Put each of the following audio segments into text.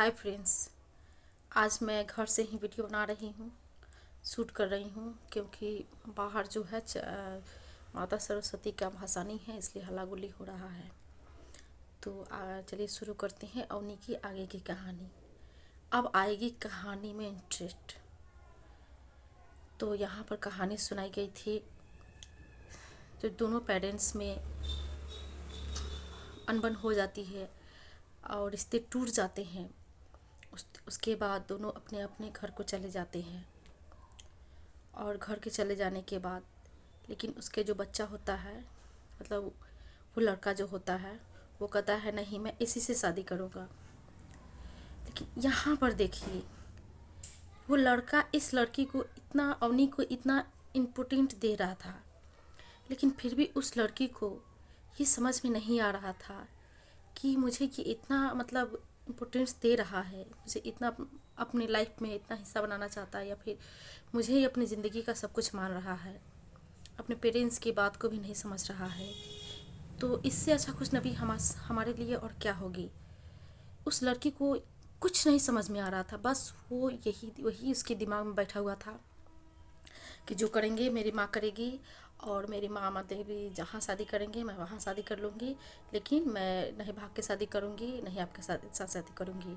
Hi friends, आज मैं घर से ही वीडियो बना रही हूँ, शूट कर रही हूँ क्योंकि बाहर जो है माता सरस्वती का भसानी है, इसलिए हल्ला गुल्ली हो रहा है। तो चलिए शुरू करते हैं अवनी की आगे की कहानी। अब आएगी कहानी में इंटरेस्ट। तो यहाँ पर कहानी सुनाई गई थी जो दोनों पेरेंट्स में अनबन हो जाती है और रिश्ते टूट जाते हैं। उसके बाद दोनों अपने अपने घर को चले जाते हैं और घर के चले जाने के बाद लेकिन उसके जो बच्चा होता है, मतलब वो लड़का जो होता है, वो कहता है नहीं मैं इसी से शादी करूँगा। लेकिन यहाँ पर देखिए, वो लड़का इस लड़की को इतना, अवनी को इतना इम्पोर्टेंट दे रहा था, लेकिन फिर भी उस लड़की को ये समझ में नहीं आ रहा था कि मुझे ये इतना मतलब इम्पोर्टेंस दे रहा है, मुझे इतना अपनी लाइफ में इतना हिस्सा बनाना चाहता है, या फिर मुझे ही अपनी ज़िंदगी का सब कुछ मान रहा है, अपने पेरेंट्स की बात को भी नहीं समझ रहा है। तो इससे अच्छा कुछ नबी हमारे लिए और क्या होगी। उस लड़की को कुछ नहीं समझ में आ रहा था, बस वो वही उसके दिमाग में बैठा हुआ था कि जो करेंगे मेरी माँ करेगी और मेरी मामा देवी जहाँ शादी करेंगे मैं वहाँ शादी कर लूँगी, लेकिन मैं नहीं भाग के शादी करूँगी, नहीं आपके साथ शादी करूँगी।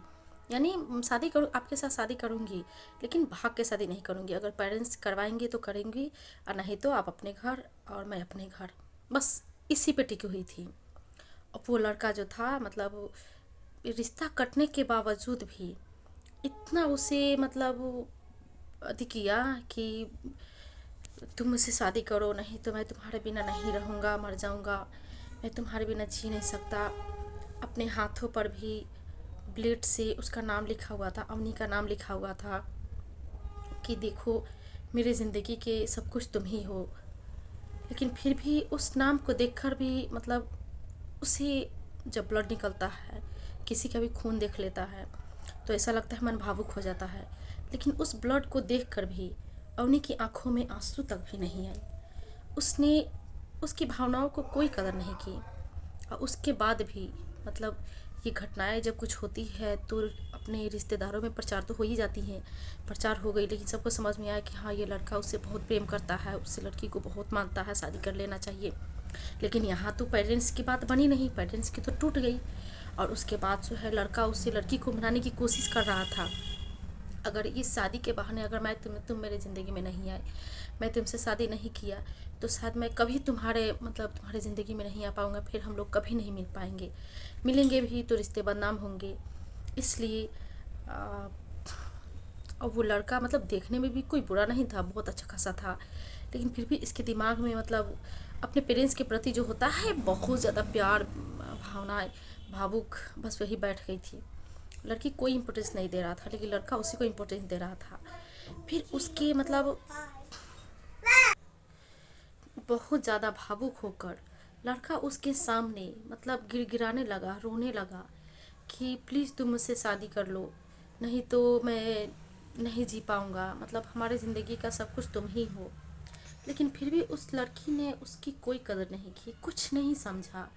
यानी शादी करूँ, आपके साथ शादी करूँगी लेकिन भाग के शादी नहीं करूँगी। अगर पेरेंट्स करवाएंगे तो करेंगी और नहीं तो आप अपने घर और मैं अपने घर। बस इसी पे टिकी हुई थी। और वो लड़का जो था, मतलब रिश्ता कटने के बावजूद भी इतना उसे मतलब अधिक किया कि तुम मुझसे शादी करो, नहीं तो मैं तुम्हारे बिना नहीं रहूँगा, मर जाऊँगा, मैं तुम्हारे बिना जी नहीं सकता। अपने हाथों पर भी ब्लेड से उसका नाम लिखा हुआ था, अवनी का नाम लिखा हुआ था कि देखो मेरी ज़िंदगी के सब कुछ तुम ही हो। लेकिन फिर भी उस नाम को देखकर भी मतलब उसे जब ब्लड निकलता है, किसी का भी खून देख लेता है तो ऐसा लगता है मन भावुक हो जाता है। लेकिन उस ब्लड को देखकर भी अवनी की आंखों में आंसू तक भी नहीं आई। उसने उसकी भावनाओं को कोई कदर नहीं की। और उसके बाद भी मतलब ये घटनाएं जब कुछ होती है तो अपने रिश्तेदारों में प्रचार तो हो ही जाती हैं। प्रचार हो गई, लेकिन सबको समझ में आया कि हाँ ये लड़का उससे बहुत प्रेम करता है, उससे लड़की को बहुत मानता है, शादी कर लेना चाहिए। लेकिन यहाँ तो पेरेंट्स की बात बनी नहीं, पेरेंट्स की तो टूट गई। और उसके बाद जो है लड़का उससे लड़की को मनाने की कोशिश कर रहा था। अगर इस शादी के बहाने अगर मैं तुम मेरे ज़िंदगी में नहीं आए, मैं तुमसे शादी नहीं किया, तो शायद मैं कभी तुम्हारे ज़िंदगी में नहीं आ पाऊँगा, फिर हम लोग कभी नहीं मिल पाएंगे, मिलेंगे भी तो रिश्ते बदनाम होंगे। इसलिए और वो लड़का मतलब देखने में भी कोई बुरा नहीं था, बहुत अच्छा खासा था, लेकिन फिर भी इसके दिमाग में मतलब अपने पेरेंट्स के प्रति जो होता है बहुत ज़्यादा प्यार, भावनाएं, भावुक, बस वही बैठ गई थी। लड़की कोई इम्पोर्टेंस नहीं दे रहा था, लेकिन लड़का उसी को इम्पोर्टेंस दे रहा था। फिर उसके मतलब बहुत ज़्यादा भावुक होकर लड़का उसके सामने मतलब गिड़गिड़ाने लगा, रोने लगा कि प्लीज़ तुम मुझसे शादी कर लो, नहीं तो मैं नहीं जी पाऊँगा, मतलब हमारी ज़िंदगी का सब कुछ तुम ही हो। लेकिन फिर भी उस लड़की ने उसकी कोई कदर नहीं की, कुछ नहीं समझा।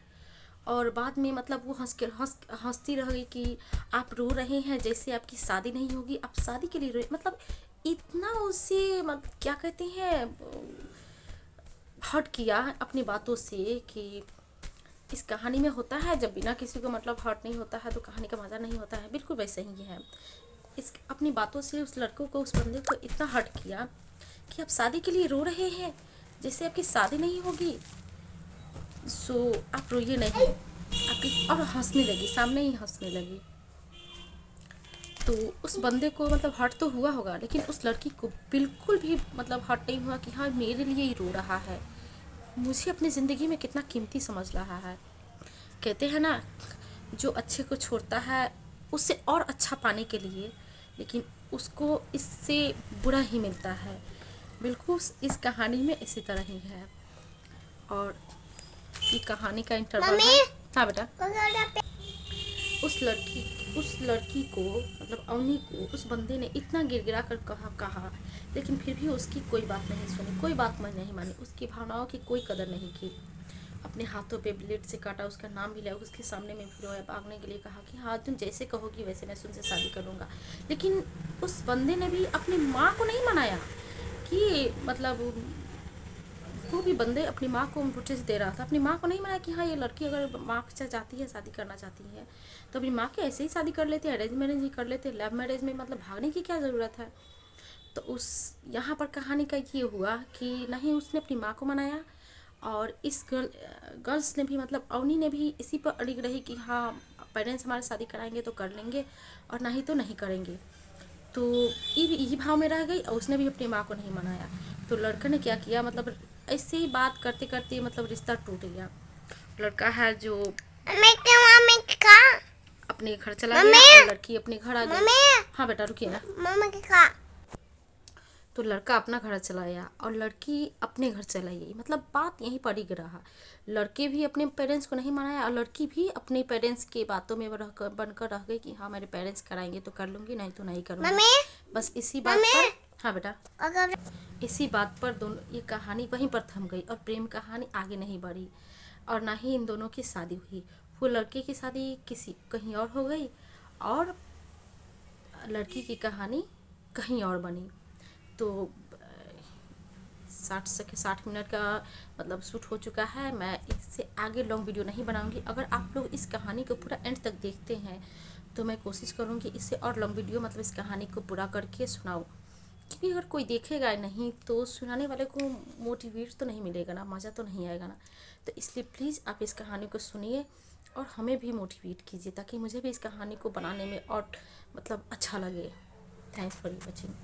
और बाद में मतलब वो हंसती रह गई कि आप रो रहे हैं जैसे आपकी शादी नहीं होगी, आप शादी के लिए रो, मतलब इतना उसे क्या कहते हैं, हर्ट किया अपनी बातों से कि इस कहानी में होता है जब बिना किसी को मतलब हर्ट नहीं होता है तो कहानी का मज़ा नहीं होता है। बिल्कुल वैसे ही है। इस अपनी बातों से उस लड़कों को, उस बंदे को इतना हर्ट किया कि आप शादी के लिए रो रहे हैं जैसे आपकी शादी नहीं होगी, सो आप रोइए नहीं, आपकी, और हंसने लगी, सामने ही हंसने लगी। तो उस बंदे को मतलब हर्ट तो हुआ होगा, लेकिन उस लड़की को बिल्कुल भी मतलब हर्ट नहीं हुआ कि हाँ मेरे लिए ही रो रहा है, मुझे अपनी ज़िंदगी में कितना कीमती समझ रहा है। कहते हैं ना, जो अच्छे को छोड़ता है उससे और अच्छा पाने के लिए, लेकिन उसको इससे बुरा ही मिलता है। बिल्कुल इस कहानी में इसी तरह ही है। और ये कहानी का इंटरवल है। हाँ बेटा। उस लड़की को मतलब अवनी को उस बंदे ने इतना गिड़गिड़ा कर कहा, लेकिन फिर भी उसकी कोई बात नहीं सुनी, कोई बात नहीं मानी, उसकी भावनाओं की कोई कदर नहीं की। अपने हाथों पे ब्लेड से काटा, उसका नाम भी लिया, उसके सामने में भी रोया, भागने के लिए कहा कि हाँ तुम जैसे कहोगी वैसे मैं तुमसे शादी करूँगा। लेकिन उस बंदे ने भी अपनी माँ को नहीं मनाया कि मतलब वो भी बंदे अपनी माँ को नोटिस दे रहा था, अपनी माँ को नहीं मनाया कि हाँ ये लड़की अगर माँ से चाहती है, शादी करना चाहती है तो अपनी माँ के ऐसे ही शादी कर लेते, अरेंज मैरिज ही कर लेते, लव मैरिज में मतलब भागने की क्या ज़रूरत है। तो उस यहाँ पर कहानी का ये हुआ कि नहीं उसने अपनी माँ को मनाया, और इस गर्ल्स ने भी मतलब अवनी ने भी इसी पर अड़ी रही कि हाँ पेरेंट्स हमारे शादी कराएंगे तो कर लेंगे और नहीं तो नहीं करेंगे। तो ये भाव में रह गई और उसने भी अपनी माँ को नहीं मनाया। तो लड़के ने क्या किया, मतलब ऐसे ही बात करते करते मतलब रिश्ता टूट गया। लड़का है जो अपने घर चला गया और लड़की अपने घर आ गई। हाँ बेटा रुकिए ना। तो लड़का अपना घर चला गया और लड़की अपने घर चला गई। मतलब बात यहीं पर ही रहा, लड़के भी अपने पेरेंट्स को नहीं मनाया और लड़की भी अपने पेरेंट्स की बातों में बनकर रह गई कि हाँ मेरे पेरेंट्स कराएंगे तो कर लूँगी, नहीं तो नहीं करूँगी। बस इसी बात पर, हाँ बेटा, इसी बात पर दोनों ये कहानी वहीं पर थम गई और प्रेम कहानी आगे नहीं बढ़ी और ना ही इन दोनों की शादी हुई। वो लड़के की शादी किसी कहीं और हो गई और लड़की की कहानी कहीं और बनी। तो 60 मिनट का मतलब शूट हो चुका है। मैं इससे आगे लॉन्ग वीडियो नहीं बनाऊंगी। अगर आप लोग इस कहानी को पूरा एंड तक देखते हैं तो मैं कोशिश करूंगी इससे और लॉन्ग वीडियो मतलब इस कहानी को पूरा करके सुनाऊं, क्योंकि अगर कोई देखेगा नहीं तो सुनाने वाले को मोटिवेट तो नहीं मिलेगा ना, मज़ा तो नहीं आएगा ना। तो इसलिए प्लीज़ आप इस कहानी को सुनिए और हमें भी मोटिवेट कीजिए ताकि मुझे भी इस कहानी को बनाने में और मतलब अच्छा लगे। Thanks for watching.